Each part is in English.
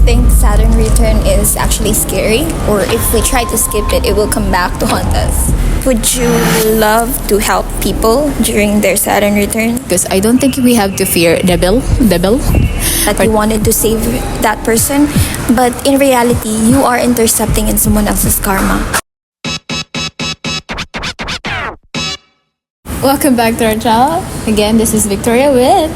think Saturn return is actually scary, or if we try to skip it, it will come back to haunt us? Would you love to help people during their Saturn return? Because I don't think we have to fear devil. That you wanted to save that person, but in reality, you are intercepting in someone else's karma. Welcome back to our channel. Again, this is Victoria with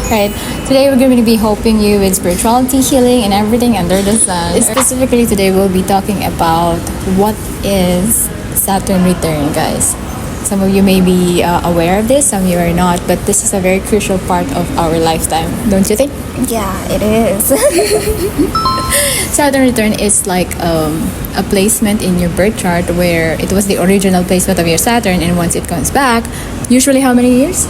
Right. Today we're going to be helping you with spirituality, healing, and everything under the sun. Specifically today we'll be talking about what is Saturn return, guys. Some of you may be aware of this, some of you are not, but this is a very crucial part of our lifetime, don't you think? Yeah, it is. Saturn return is like a placement in your birth chart where it was the original placement of your Saturn, and once it comes back, usually how many years?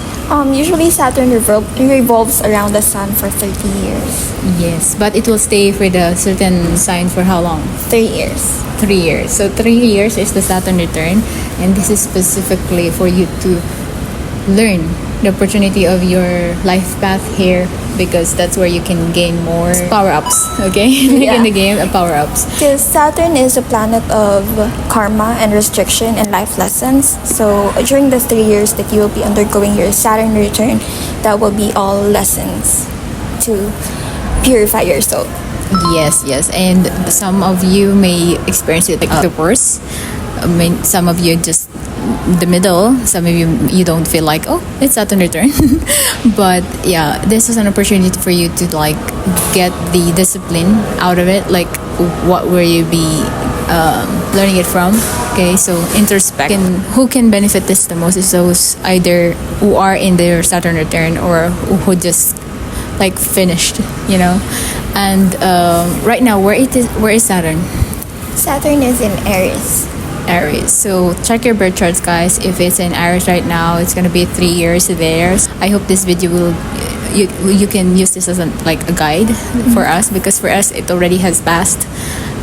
Usually Saturn revolves around the sun for 30 years. Yes, but it will stay for the certain sign for how long? 3 years. 3 years. So 3 years is the Saturn return, and this is specifically for you to learn the opportunity of your life path here, because that's where you can gain more power-ups, okay? Yeah. In the game, power-ups. Because Saturn is a planet of karma and restriction and life lessons. So during the 3 years that you will be undergoing your Saturn return, that will be all lessons to purify your soul. Yes, and some of you may experience it like the worst. I mean, some of you just the middle. Some of you don't feel like, oh, it's Saturn return. But yeah, this is an opportunity for you to like get the discipline out of it. Like, what will you be learning it from? Okay, so introspect. And who can benefit this the most is those either who are in their Saturn return or who just like finished, you know. And right now, where is Saturn? Saturn is in Aries. Aries. So check your birth charts, guys. If it's in Aries right now, it's gonna be 3 years there. I hope this video will you can use this as a guide for us, because for us it already has passed,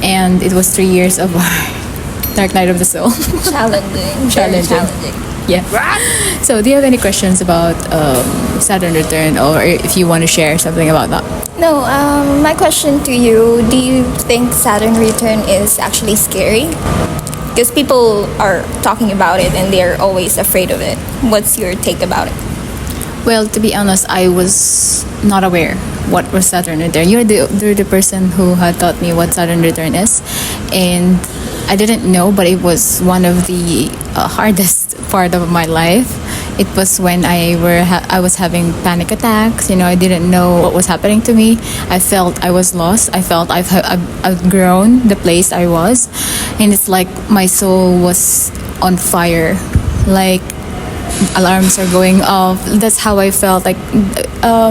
and it was 3 years of our dark night of the soul. Challenging. Challenging. Yeah. So do you have any questions about Saturn return, or if you want to share something about that? No, my question to you, do you think Saturn return is actually scary? Because people are talking about it and they're always afraid of it. What's your take about it? Well, to be honest, I was not aware what was Saturn return. You're the person who had taught me what Saturn return is, and I didn't know, but it was one of the hardest part of my life. It was when I was having panic attacks. You know, I didn't know what was happening to me. I felt I was lost. I felt I've outgrown the place I was, and it's like my soul was on fire. Like alarms are going off. That's how I felt. Like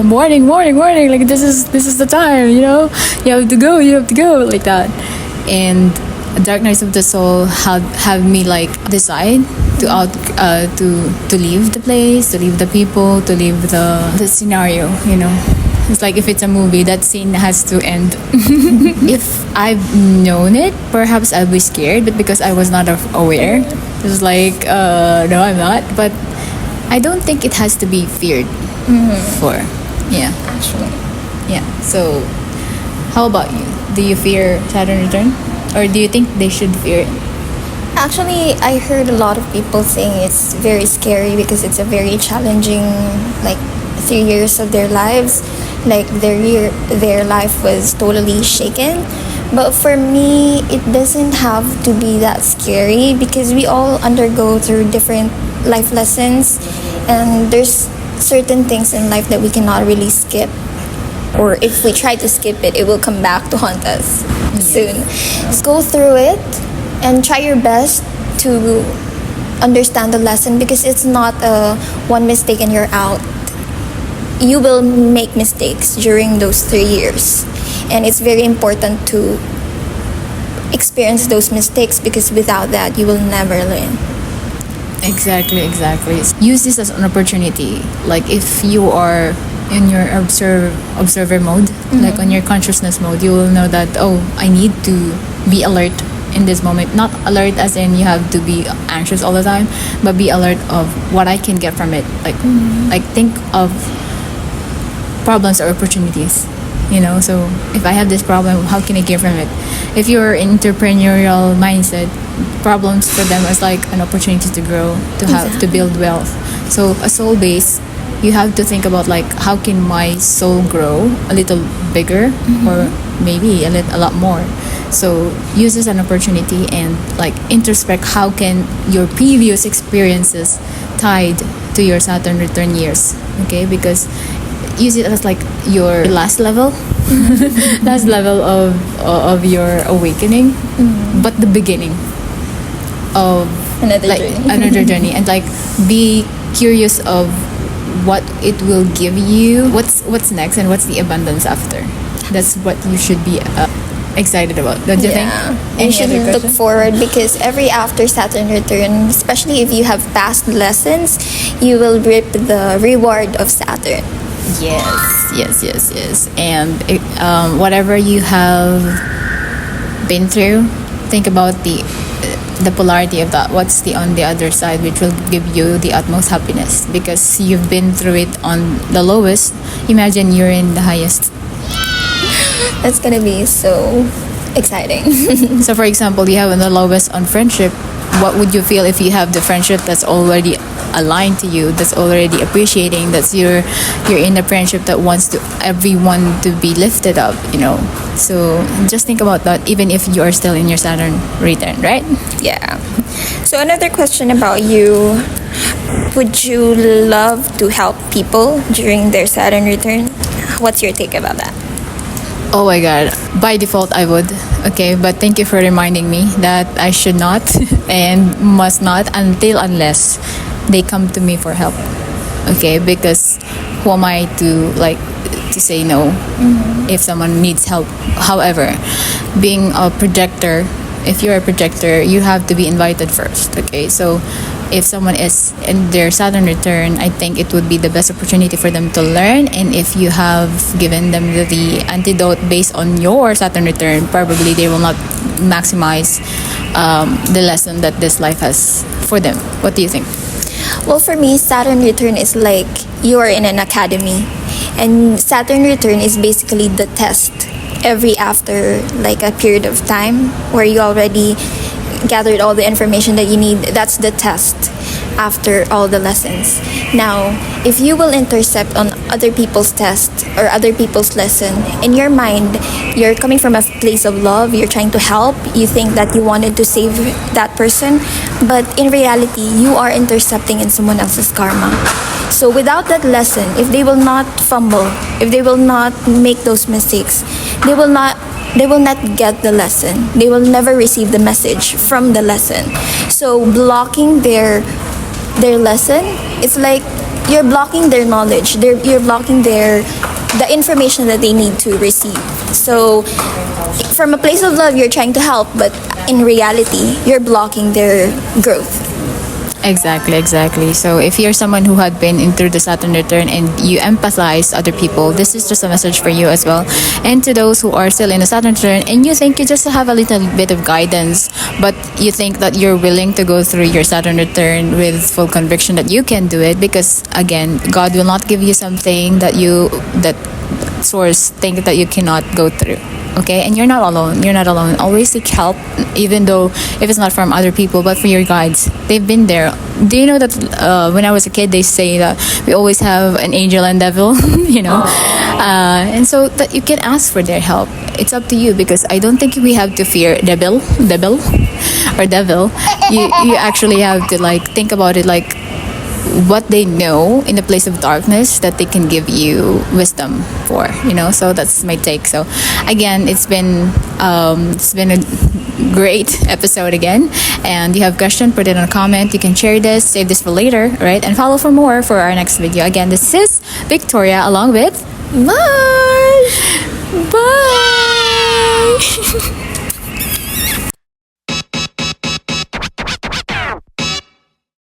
warning. Like this is the time. You know, you have to go like that. And dark nights of the soul have me like decide to leave the place, to leave the people, to leave the scenario, you know. It's like if it's a movie, that scene has to end. If I've known it, perhaps I'll be scared, but because I was not aware, it was like no, I'm not. But I don't think it has to be feared for. Yeah, Actually. yeah. So how about you? Do you fear Saturn return, or do you think they should fear it? Actually, I heard a lot of people saying it's very scary because it's a very challenging, 3 years of their lives. Like their life was totally shaken. But for me, it doesn't have to be that scary because we all undergo through different life lessons, and there's certain things in life that we cannot really skip. Or if we try to skip it, it will come back to haunt us soon. Just go through it and try your best to understand the lesson, because it's not one mistake and you're out. You will make mistakes during those 3 years, and it's very important to experience those mistakes, because without that you will never learn. Exactly. Use this as an opportunity. Like if you are in your observer mode, like on your consciousness mode, you will know that, oh, I need to be alert in this moment. Not alert as in you have to be anxious all the time, but be alert of what I can get from it. Like think of problems or opportunities. So if I have this problem, how can I get from it? If you're entrepreneurial mindset, problems for them is like an opportunity to grow, to have to build wealth. So a soul base, you have to think about like, how can my soul grow a little bigger, or maybe a lot more. So use this as an opportunity and like introspect how can your previous experiences tied to your Saturn return years. Okay, because use it as like your last level last level of your awakening, but the beginning of another journey. And like be curious of what it will give you, what's next, and what's the abundance after. That's what you should be excited about, don't you think? And you should look forward, because every after Saturn return, especially if you have past lessons, you will reap the reward of Saturn. Yes. And whatever you have been through, think about the polarity of that. What's on the other side, which will give you the utmost happiness, because you've been through it on the lowest. Imagine you're in the highest. That's gonna be so exciting. So for example, you have on the lowest on friendship. What would you feel if you have the friendship that's already aligned to you, that's already appreciating, that's you're in a friendship that wants to everyone to be lifted up, So just think about that, even if you are still in your Saturn return, right? Yeah. So another question about you: would you love to help people during their Saturn return? What's your take about that? Oh my god, by default I would. Okay, but thank you for reminding me that I should not and must not unless they come to me for help. Okay, because who am I to say no if someone needs help? However, being a projector, if you're a projector, you have to be invited first. Okay, so if someone is in their Saturn return, I think it would be the best opportunity for them to learn. And if you have given them the antidote based on your Saturn return, probably they will not maximize the lesson that this life has for them. What do you think? Well, for me, Saturn return is like you are in an academy, and Saturn return is basically the test every after like a period of time where you already gathered all the information that you need. That's the test after all the lessons. Now, if you will intercept on other people's test or other people's lesson, in your mind, you're coming from a place of love, you're trying to help, you think that you wanted to save that person, but in reality, you are intercepting in someone else's karma. So without that lesson, if they will not fumble, if they will not make those mistakes, they will not get the lesson. They will never receive the message from the lesson. So blocking their lesson, it's like you're blocking their knowledge. You're blocking the information that they need to receive. So from a place of love, you're trying to help, but in reality, you're blocking their growth. Exactly. So if you're someone who had been through the Saturn return and you empathize other people, this is just a message for you as well. And to those who are still in the Saturn return and you think you just have a little bit of guidance, but you think that you're willing to go through your Saturn return with full conviction that you can do it, because again, God will not give you something that source think that you cannot go through. Okay, and you're not alone. Always seek help, even though if it's not from other people, but from your guides. They've been there. Do you know that when I was a kid, they say that we always have an angel and devil, and so that you can ask for their help. It's up to you, because I don't think we have to fear devil. You actually have to think about it like what they know in the place of darkness that they can give you wisdom for, so that's my take. So again, it's been a great episode again, and you have question, put it in a comment. You can share this, save this for later, right? And follow for more for our next video. Again, this is Victoria along with Bye. Bye.